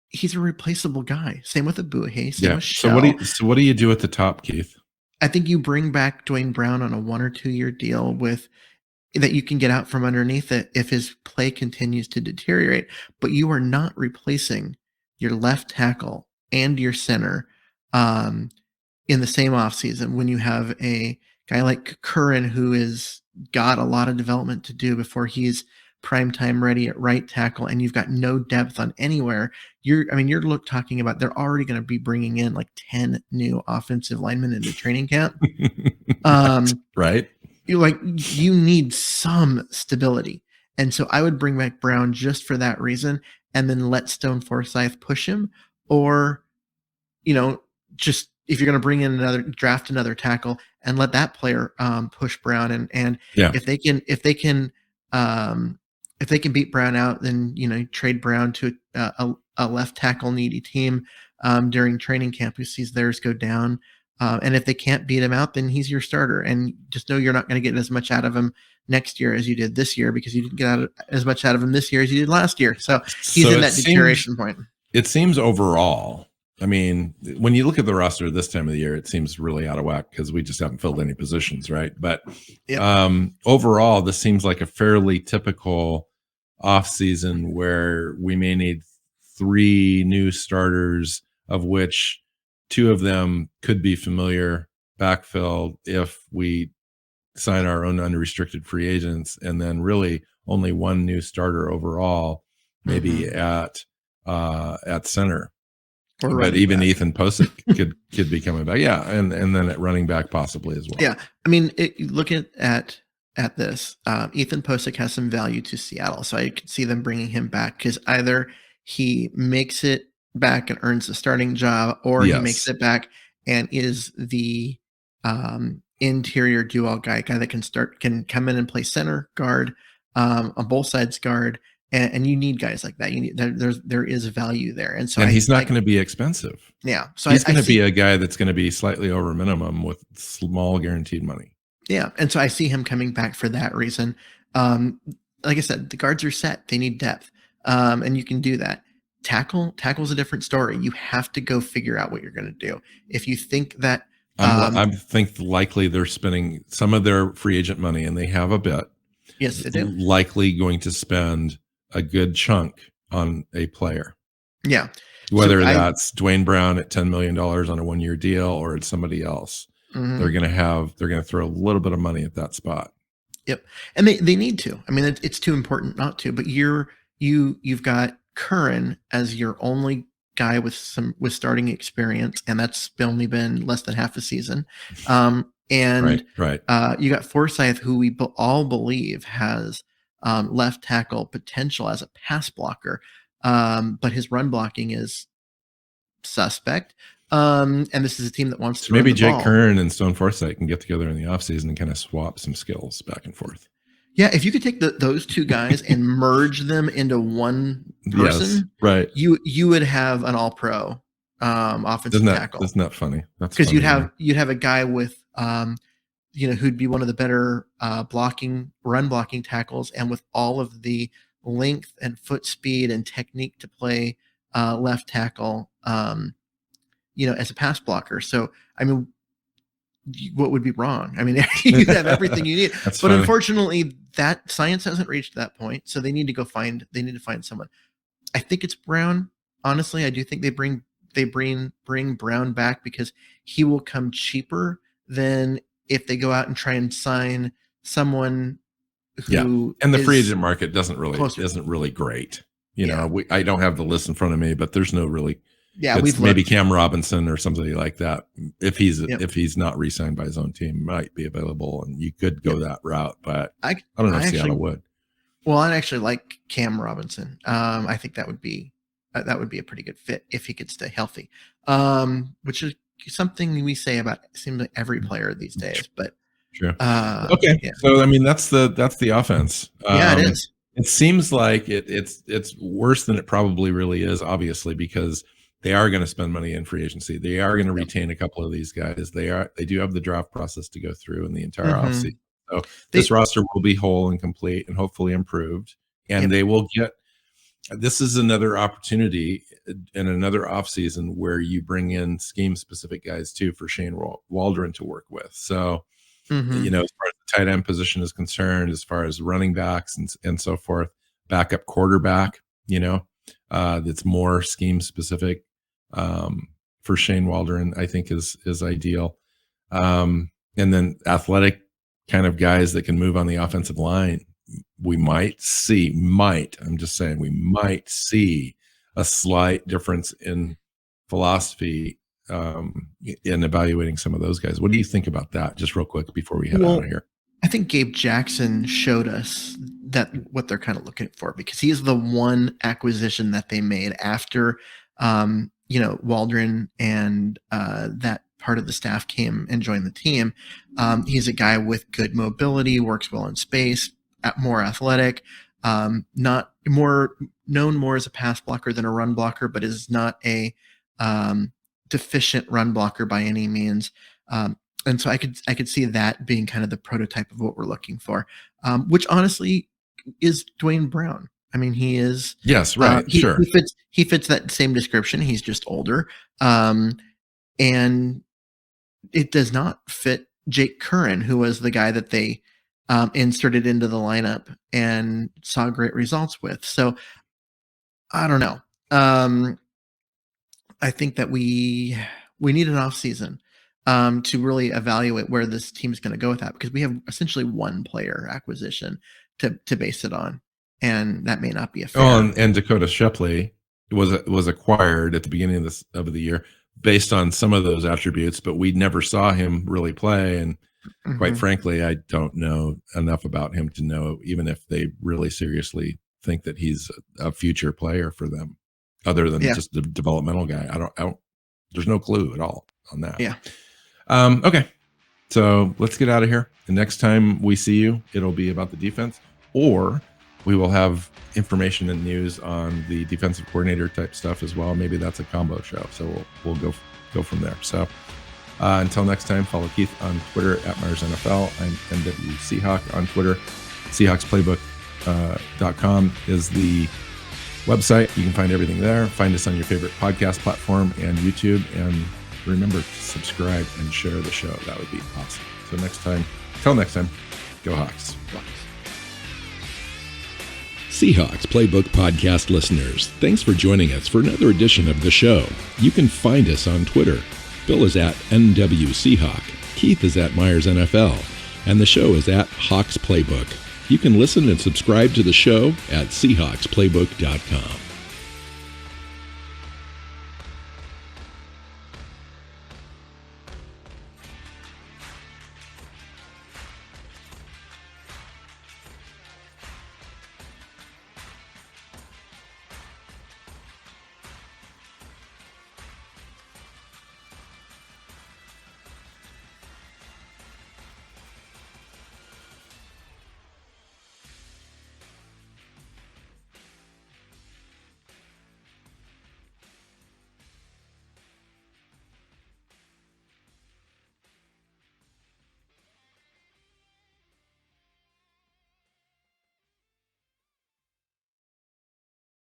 [SPEAKER 2] he's a replaceable guy. Same with Abuhi. Same with Shell.
[SPEAKER 1] So what do you do at the top, Keith?
[SPEAKER 2] I think you bring back Dwayne Brown on a 1 or 2 year deal with that you can get out from underneath it if his play continues to deteriorate. But you are not replacing your left tackle and your center in the same offseason when you have a guy like Curran who is got a lot of development to do before he's prime time ready at right tackle, and you've got no depth on anywhere. You're talking about they're already going to be bringing in like 10 new offensive linemen into training camp.
[SPEAKER 1] Right.
[SPEAKER 2] You need some stability. And so I would bring back Brown just for that reason, and then let Stone Forsythe push him, or, just if you're going to bring in draft another tackle and let that player push Brown. And if they can beat Brown out, then, trade Brown to a left tackle needy team during training camp who sees theirs go down. And if they can't beat him out, then he's your starter. And just know you're not going to get as much out of him next year as you did this year, because you didn't get as much out of him this year as you did last year. So he's in that deterioration point. It
[SPEAKER 1] seems overall, when you look at the roster this time of the year, it seems really out of whack because we just haven't filled any positions, right? But overall, this seems like a fairly typical offseason where we may need 3 new starters, of which 2 of them could be familiar backfill if we sign our own unrestricted free agents, and then really only 1 new starter overall, maybe at center. But even Ethan Posik could be coming back. Yeah. And then at running back possibly as well.
[SPEAKER 2] Yeah. Look at this. Ethan Posik has some value to Seattle. So I could see them bringing him back, because either he makes it back and earns the starting job, or he makes it back and is the interior do-all guy that can come in and play center, guard, on both sides guard. And you need guys like that. You need there is value there, and so
[SPEAKER 1] he's not going to be expensive.
[SPEAKER 2] Yeah, so
[SPEAKER 1] he's going to be a guy that's going to be slightly over minimum with small guaranteed money.
[SPEAKER 2] Yeah, and so I see him coming back for that reason. Like I said, the guards are set; they need depth, and you can do that. Tackle's a different story. You have to go figure out what you're going to do. If you think that,
[SPEAKER 1] I think likely they're spending some of their free agent money, and they have a bit.
[SPEAKER 2] Yes, they do.
[SPEAKER 1] Likely going to spend a good chunk on a player.
[SPEAKER 2] Yeah.
[SPEAKER 1] Whether that's Dwayne Brown at $10 million on a 1-year deal, or it's somebody else, they're going to throw a little bit of money at that spot.
[SPEAKER 2] Yep. And they need to. It's too important not to, but you've got Curran as your only guy with starting experience, and that's only been less than half a season. And
[SPEAKER 1] right.
[SPEAKER 2] You got Forsythe, who we all believe has left tackle potential as a pass blocker, but his run blocking is suspect. And this is a team that wants to
[SPEAKER 1] So maybe
[SPEAKER 2] run the
[SPEAKER 1] Jake
[SPEAKER 2] ball.
[SPEAKER 1] Kern and Stone Forsythe can get together in the offseason and kind of swap some skills back and forth.
[SPEAKER 2] Yeah, if you could take those two guys and merge them into one person,
[SPEAKER 1] yes, right?
[SPEAKER 2] You would have an all-pro offensive tackle.
[SPEAKER 1] Isn't that funny? That's
[SPEAKER 2] because
[SPEAKER 1] funny,
[SPEAKER 2] you'd have a guy with who'd be one of the better run blocking tackles, and with all of the length and foot speed and technique to play left tackle, as a pass blocker. So I mean, what would be wrong? I mean, you have everything you need, but
[SPEAKER 1] funny.
[SPEAKER 2] Unfortunately, that science hasn't reached that point. So they need to find someone. I think it's Brown. Honestly, I do think they bring Brown back because he will come cheaper than if they go out and try and sign someone who
[SPEAKER 1] and the free agent market isn't
[SPEAKER 2] closer.
[SPEAKER 1] really great. I don't have the list in front of me, but there's no really.
[SPEAKER 2] We've
[SPEAKER 1] maybe Cam Robinson or somebody like that. If he's not re-signed by his own team, might be available, and you could go that route. But I don't know if Seattle would.
[SPEAKER 2] Well, I actually like Cam Robinson. I think that would be a pretty good fit if he could stay healthy, which is something we say about it seems like every player these days. But
[SPEAKER 1] sure. Okay. Yeah. So I mean, that's the offense.
[SPEAKER 2] Yeah, it is.
[SPEAKER 1] It seems like it's worse than it probably really is, obviously, because they are going to spend money in free agency. They are going to retain a couple of these guys. They do have the draft process to go through in the entire offseason. So this roster will be whole and complete and hopefully improved. And they will get. This is another opportunity in another offseason where you bring in scheme-specific guys too for Shane Waldron to work with. So, as far as the tight end position is concerned, as far as running backs and so forth, backup quarterback, that's more scheme-specific for Shane Waldron, I think is ideal. And then athletic kind of guys that can move on the offensive line. We might see a slight difference in philosophy in evaluating some of those guys. What do you think about that? Just real quick before we head out of here.
[SPEAKER 2] I think Gabe Jackson showed us that what they're kind of looking for, because he is the one acquisition that they made after, Waldron and that part of the staff came and joined the team. He's a guy with good mobility, works well in space, more athletic, not more known more as a pass blocker than a run blocker, but is not a deficient run blocker by any means. And so I could see that being kind of the prototype of what we're looking for, which honestly is Dwayne Brown. I mean, he is.
[SPEAKER 1] Yes, right. Sure.
[SPEAKER 2] He fits that same description. He's just older. And it does not fit Jake Curran, who was the guy that they inserted into the lineup and saw great results with. So I don't know. I think that we need an off season to really evaluate where this team is going to go with that, because we have essentially one player acquisition to base it on, and that may not be a fair.
[SPEAKER 1] Oh, and Dakota Shipley was acquired at the beginning of the year based on some of those attributes, but we never saw him really play. And quite frankly, I don't know enough about him to know even if they really seriously think that he's a future player for them, other than just a developmental guy. I don't. There's no clue at all on that.
[SPEAKER 2] Yeah.
[SPEAKER 1] Okay. So let's get out of here. The next time we see you, it'll be about the defense, or we will have information and news on the defensive coordinator type stuff as well. Maybe that's a combo show. So we'll go from there. So until next time, follow Keith on Twitter at Myers NFL. I'm NW Seahawk on Twitter. Seahawks Playbook.com is the website. You can find everything there. Find us on your favorite podcast platform and YouTube. And remember to subscribe and share the show. That would be awesome. So until next time, go Hawks.
[SPEAKER 3] Seahawks Playbook Podcast listeners, thanks for joining us for another edition of the show. You can find us on Twitter. Bill is at NW Seahawk, Keith is at Myers NFL, and the show is at Hawks Playbook. You can listen and subscribe to the show at SeahawksPlaybook.com.